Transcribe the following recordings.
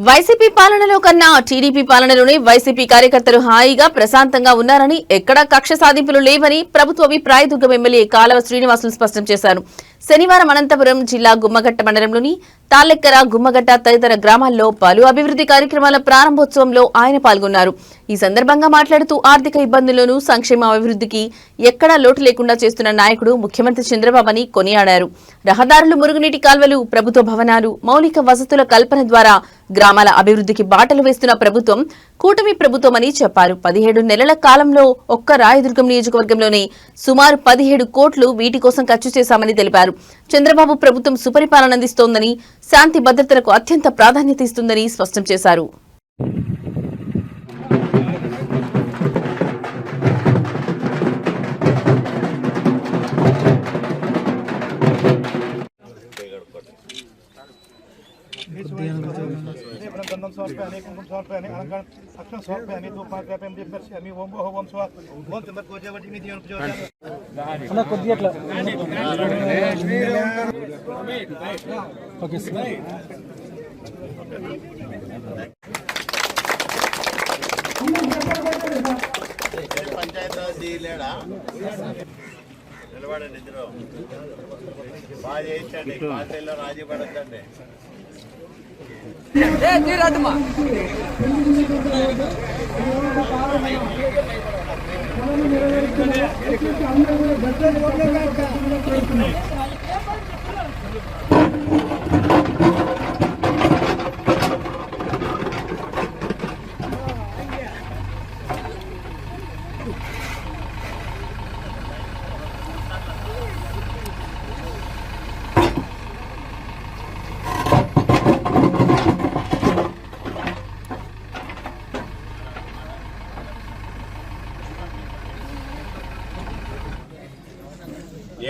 YCP పాలనలో కన్నా TDP పాలనలోనే YCP కార్యకర్తలు హాయిగా ప్రశాంతంగా ఉన్నారని, ఎక్కడా కక్ష సాధింపులు లేవని ప్రభుత్వ అభిప్రాయదుర్గం ఎమ్మెల్యే కాలవ శ్రీనివాసులు స్పష్టం చేశారు. శనివారం అనంతపురం జిల్లా గుమ్మగట్ట మండలంలోని తాళ్లెక్కర, గుమ్మగట్ట తదితర గ్రామాల్లో పలు అభివృద్ధి కార్యక్రమాల ప్రారంభోత్సవంలో ఆయన పాల్గొన్నారు. ఈ సందర్భంగా మాట్లాడుతూ ఆర్థిక ఇబ్బందుల్లోనూ సంక్షేమ అభివృద్ధికి ఎక్కడా లోటు లేకుండా చేస్తున్న నాయకుడు ముఖ్యమంత్రి చంద్రబాబు అని కొనియాడారు. రహదారులు, మురుగునీటి కాల్వలు, ప్రభుత్వ భవనాలు, మౌలిక వసతుల కల్పన ద్వారా గ్రామాల అభివృద్ధికి బాటలు వేస్తున్న ప్రభుత్వం కూటమి ప్రభుత్వమని చెప్పారు. 17 నెలల కాలంలో ఒక్క రాయదుర్గం నియోజకవర్గంలోనే సుమారు 17 కోట్లు వీటి కోసం ఖర్చు చేశామని తెలిపారు. చంద్రబాబు ప్రభుత్వం సుపరిపాలన అందిస్తోందని, శాంతి భద్రతలకు అత్యంత ప్రాధాన్యత ఇస్తుందని స్పష్టం చేశారు. నిలబడండి, ఇద్దరు బాగా చేయించండి, పార్టీలో రాజీ పడద్దండి.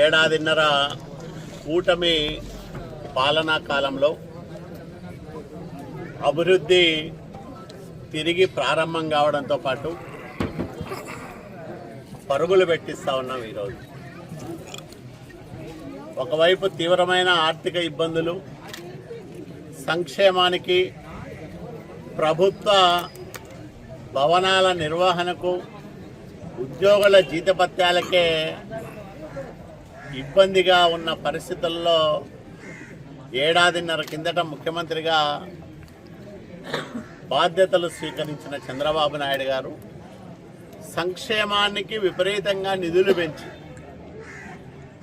ఏడాదిన్నర కూటమి పాలనా కాలంలో అభివృద్ధి తిరిగి ప్రారంభం కావడంతో పాటు పరుగులు పెట్టిస్తూ ఉన్నాం. ఈరోజు ఒకవైపు తీవ్రమైన ఆర్థిక ఇబ్బందులు, సంక్షేమానికి, ప్రభుత్వ భవనాల నిర్వహణకు, ఉద్యోగుల జీతభత్యాలకే ఇబ్బందిగా ఉన్న పరిస్థితుల్లో ఏడాదిన్నర కిందట ముఖ్యమంత్రిగా బాధ్యతలు స్వీకరించిన చంద్రబాబు నాయుడు గారు సంక్షేమానికి విపరీతంగా నిధులు పెంచి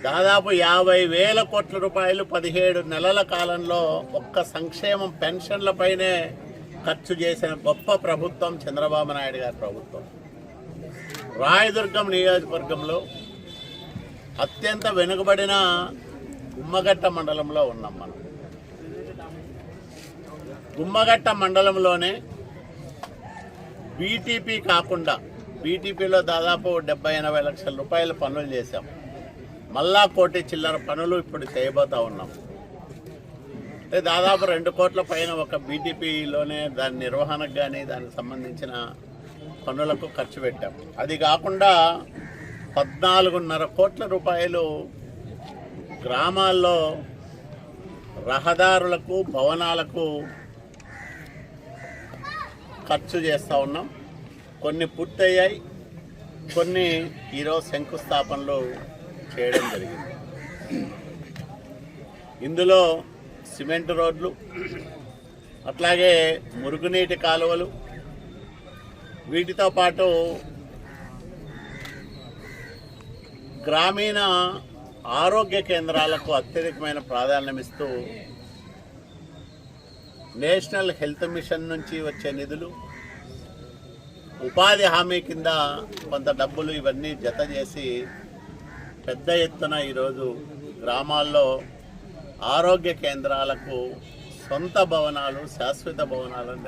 దాదాపు 50,000 కోట్ల రూపాయలు 17 నెలల కాలంలో ఒక్క సంక్షేమం పెన్షన్లపైనే ఖర్చు చేసిన గొప్ప ప్రభుత్వం చంద్రబాబు నాయుడు గారి ప్రభుత్వం. రాయదుర్గం నియోజకవర్గంలో అత్యంత వెనుకబడిన గుమ్మగట్ట మండలంలో ఉన్నాం మనం. గుమ్మగట్ట మండలంలోనే బీటీపీ కాకుండా, బీటీపీలో దాదాపు 70-80 లక్షల రూపాయల పనులు చేశాం. మళ్ళా 1 కోటి చిల్లర పనులు ఇప్పుడు చేయబోతా ఉన్నాం. అంటే దాదాపు 2 కోట్ల పైన ఒక బీటీపీలోనే దాని నిర్వహణకు కానీ దానికి సంబంధించిన పనులకు ఖర్చు పెట్టాం. అది కాకుండా 14.5 కోట్ల రూపాయలు గ్రామాల్లో రహదారులకు, భవనాలకు ఖర్చు చేస్తూ ఉన్నాం. కొన్ని పూర్తయ్యాయి, కొన్ని ఈరోజు శంకుస్థాపనలు చేయడం జరిగింది. ఇందులో సిమెంట్ రోడ్లు, అట్లాగే మురుగునీటి కాలువలు, వీటితో పాటు గ్రామీణ ఆరోగ్య కేంద్రాలకు అత్యధికమైన ప్రాధాన్యం ఇస్తూ నేషనల్ హెల్త్ మిషన్ నుంచి వచ్చే నిధులు, ఉపాధి హామీ కింద కొంత డబ్బులు, ఇవన్నీ జత చేసి పెద్ద ఎత్తున ఈరోజు గ్రామాల్లో ఆరోగ్య కేంద్రాలకు సొంత భవనాలు, శాశ్వత భవనాలను